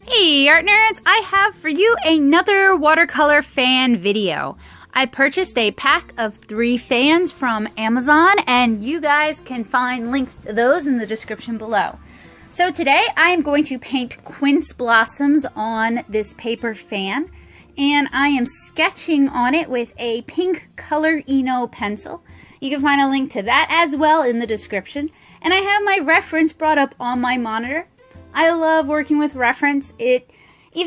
Hey art nerds, I have for you another watercolor fan video. I purchased a pack of 3 fans from Amazon and you guys can find links to those in the description below. So today I am going to paint quince blossoms on this paper fan and I am sketching on it with a pink color Eno pencil. You can find a link to that as well in the description. And I have my reference brought up on my monitor. I love working with reference. Even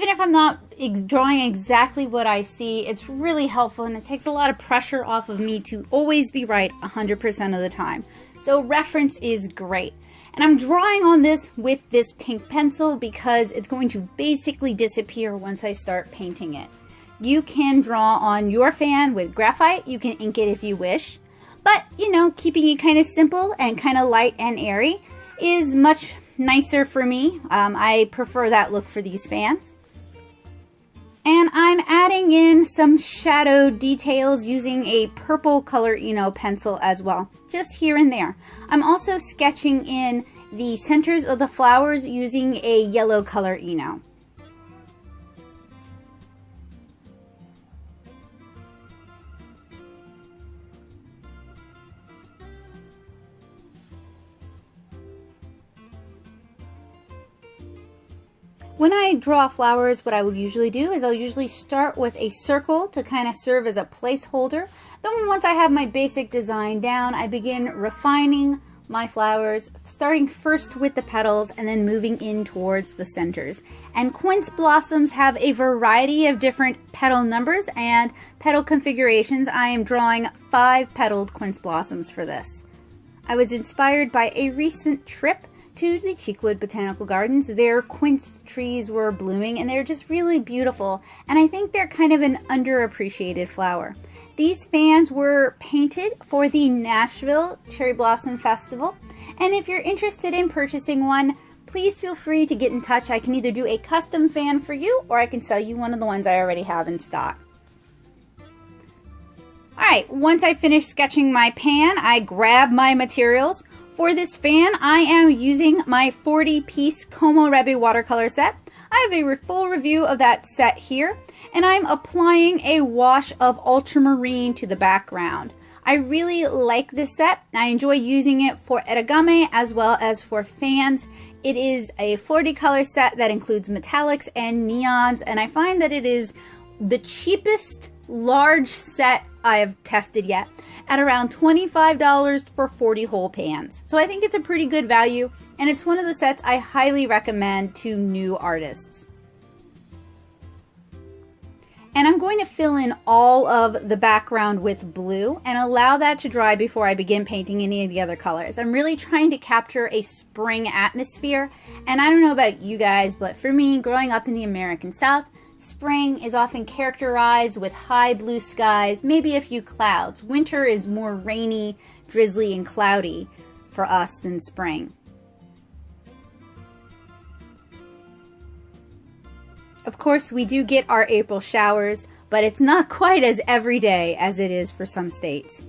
if I'm not drawing exactly what I see, it's really helpful and it takes a lot of pressure off of me to always be right 100% of the time. So reference is great. And I'm drawing on this with this pink pencil because it's going to basically disappear once I start painting it. You can draw on your fan with graphite. You can ink it if you wish. But, you know, keeping it kind of simple and kind of light and airy is much nicer for me. I prefer that look for these fans. And I'm adding in some shadow details using a purple color Eno pencil as well, just here and there. I'm also sketching in the centers of the flowers using a yellow color Eno. When I draw flowers, what I will usually do is I'll usually start with a circle to kind of serve as a placeholder. Then once I have my basic design down, I begin refining my flowers, starting first with the petals and then moving in towards the centers. And quince blossoms have a variety of different petal numbers and petal configurations. I am drawing 5 petaled quince blossoms for this. I was inspired by a recent trip to the Cheekwood Botanical Gardens. Their quince trees were blooming and they're just really beautiful, and I think they're kind of an underappreciated flower. These fans were painted for the Nashville Cherry Blossom Festival, and if you're interested in purchasing one, please feel free to get in touch. I can either do a custom fan for you or I can sell you one of the ones I already have in stock. Alright, once I finish sketching my pan, I grab my materials. For this fan, I am using my 40-piece Komorebi watercolor set. I have a full review of that set here, and I'm applying a wash of ultramarine to the background. I really like this set. I enjoy using it for origami as well as for fans. It is a 40-color set that includes metallics and neons, and I find that it is the cheapest large set I have tested yet, at around $25 for 40 whole pans. So I think it's a pretty good value, and it's one of the sets I highly recommend to new artists. And I'm going to fill in all of the background with blue and allow that to dry before I begin painting any of the other colors. I'm really trying to capture a spring atmosphere, and I don't know about you guys, but for me, growing up in the American South, spring is often characterized with high blue skies, maybe a few clouds. Winter is more rainy, drizzly, and cloudy for us than spring. Of course, we do get our April showers, but it's not quite as everyday as it is for some states.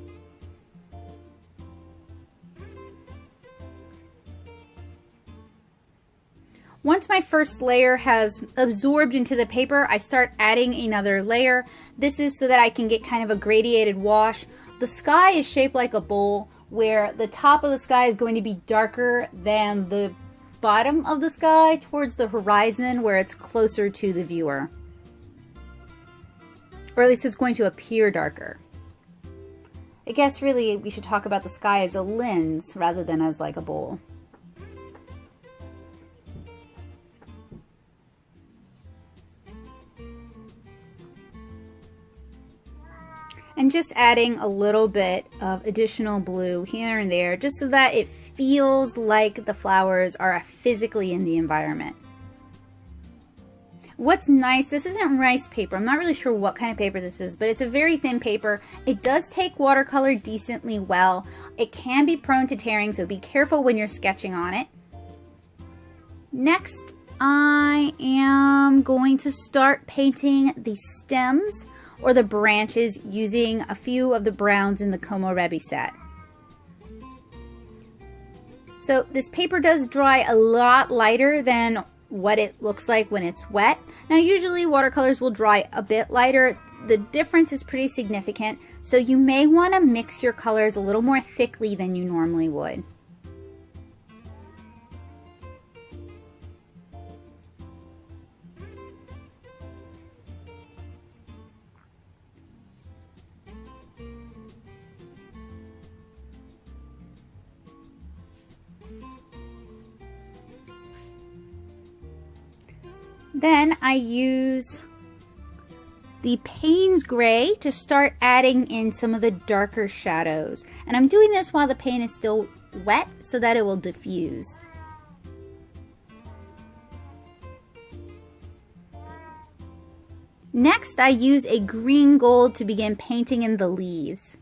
Once my first layer has absorbed into the paper, I start adding another layer. This is so that I can get kind of a gradiated wash. The sky is shaped like a bowl where the top of the sky is going to be darker than the bottom of the sky towards the horizon where it's closer to the viewer. Or at least it's going to appear darker. I guess really we should talk about the sky as a lens rather than as like a bowl. And just adding a little bit of additional blue here and there just so that it feels like the flowers are physically in the environment. What's nice, this isn't rice paper. I'm not really sure what kind of paper this is, but it's a very thin paper. It does take watercolor decently well. It can be prone to tearing, so be careful when you're sketching on it. Next, I am going to start painting the stems or the branches using a few of the browns in the Komorebi set. So this paper does dry a lot lighter than what it looks like when it's wet. Now usually watercolors will dry a bit lighter. The difference is pretty significant, so you may want to mix your colors a little more thickly than you normally would. Then I use the Payne's Gray to start adding in some of the darker shadows. And I'm doing this while the paint is still wet so that it will diffuse. Next, I use a green gold to begin painting in the leaves.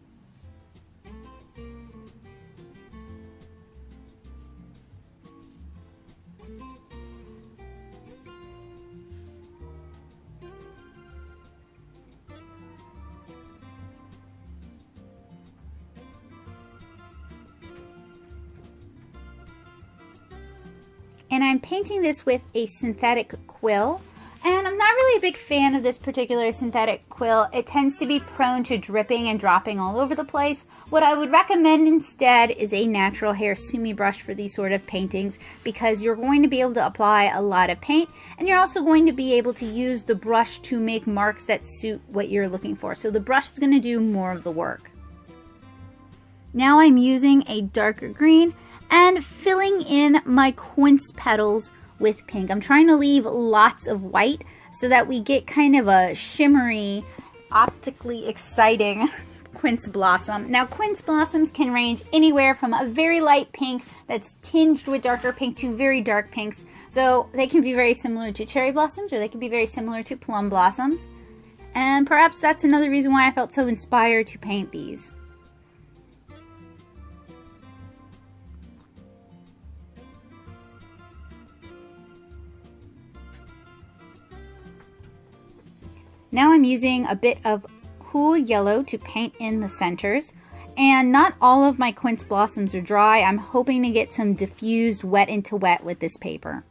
And I'm painting this with a synthetic quill. And I'm not really a big fan of this particular synthetic quill. It tends to be prone to dripping and dropping all over the place. What I would recommend instead is a natural hair sumi brush for these sort of paintings, because you're going to be able to apply a lot of paint, and you're also going to be able to use the brush to make marks that suit what you're looking for. So the brush is going to do more of the work. Now I'm using a darker green and filling in my quince petals with pink. I'm trying to leave lots of white so that we get kind of a shimmery, optically exciting quince blossom. Now quince blossoms can range anywhere from a very light pink that's tinged with darker pink to very dark pinks. So they can be very similar to cherry blossoms, or they can be very similar to plum blossoms. And perhaps that's another reason why I felt so inspired to paint these. Now I'm using a bit of cool yellow to paint in the centers. And not all of my quince blossoms are dry. I'm hoping to get some diffused wet into wet with this paper.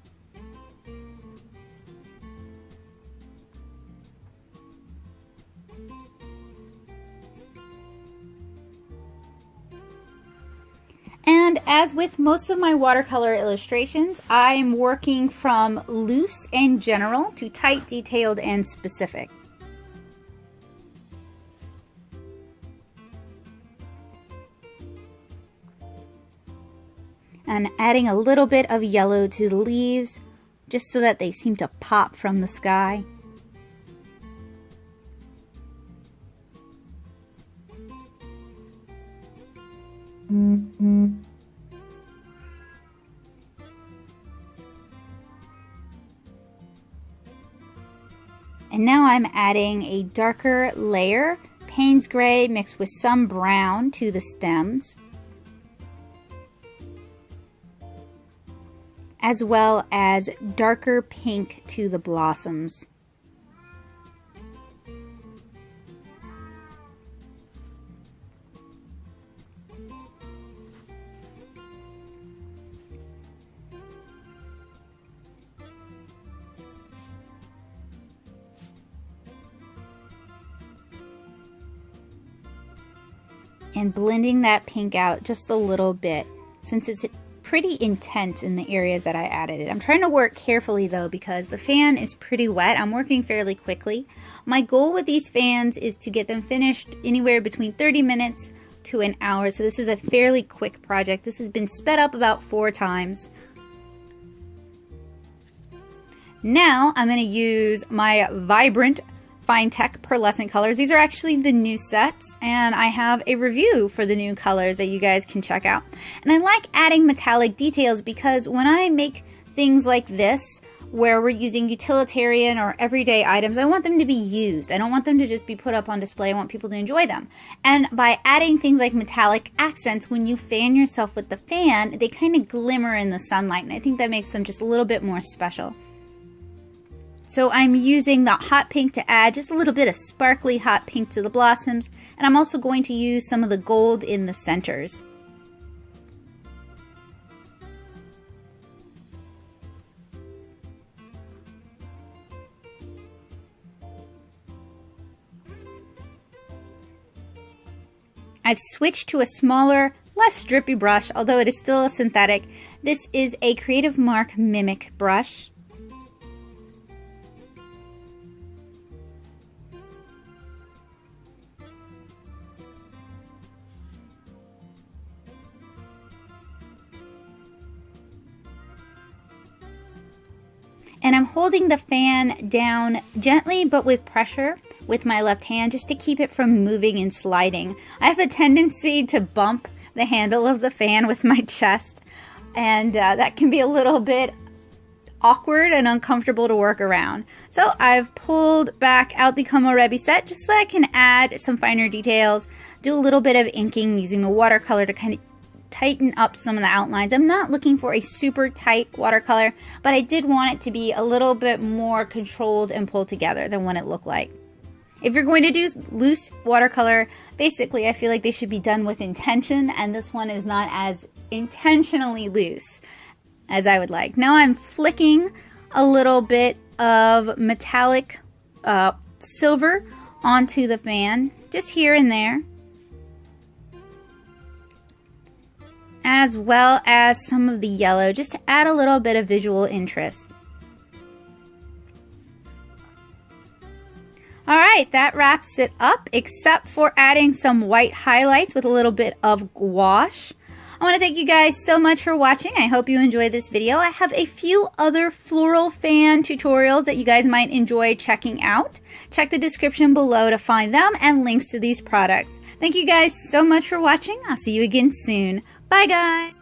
And as with most of my watercolor illustrations, I'm working from loose and general to tight, detailed, and specific. And adding a little bit of yellow to the leaves, just so that they seem to pop from the sky. And now I'm adding a darker layer, Payne's Gray mixed with some brown to the stems, as well as darker pink to the blossoms. And blending that pink out just a little bit, since it's pretty intense in the areas that I added it. I'm trying to work carefully though, because the fan is pretty wet. I'm working fairly quickly. My goal with these fans is to get them finished anywhere between 30 minutes to an hour. So this is a fairly quick project. This has been sped up about 4 times. Now I'm going to use my Vibrant Fine Tech pearlescent colors. These are actually the new sets, and I have a review for the new colors that you guys can check out. And I like adding metallic details because when I make things like this, where we're using utilitarian or everyday items, I want them to be used. I don't want them to just be put up on display. I want people to enjoy them. And by adding things like metallic accents, when you fan yourself with the fan, they kind of glimmer in the sunlight, and I think that makes them just a little bit more special. So I'm using the hot pink to add just a little bit of sparkly hot pink to the blossoms, and I'm also going to use some of the gold in the centers. I've switched to a smaller, less drippy brush, although it is still a synthetic. This is a Creative Mark Mimic brush. And I'm holding the fan down gently but with pressure with my left hand just to keep it from moving and sliding. I have a tendency to bump the handle of the fan with my chest, and that can be a little bit awkward and uncomfortable to work around. So I've pulled back out the Komorebi set just so I can add some finer details, do a little bit of inking using the watercolor to kind of tighten up some of the outlines. I'm not looking for a super tight watercolor, but I did want it to be a little bit more controlled and pulled together than what it looked like. If you're going to do loose watercolor, basically I feel like they should be done with intention, and this one is not as intentionally loose as I would like. Now I'm flicking a little bit of metallic silver onto the fan, just here and there, as well as some of the yellow, just to add a little bit of visual interest. Alright, that wraps it up, except for adding some white highlights with a little bit of gouache. I want to thank you guys so much for watching. I hope you enjoyed this video. I have a few other floral fan tutorials that you guys might enjoy checking out. Check the description below to find them and links to these products. Thank you guys so much for watching. I'll see you again soon. Bye guys!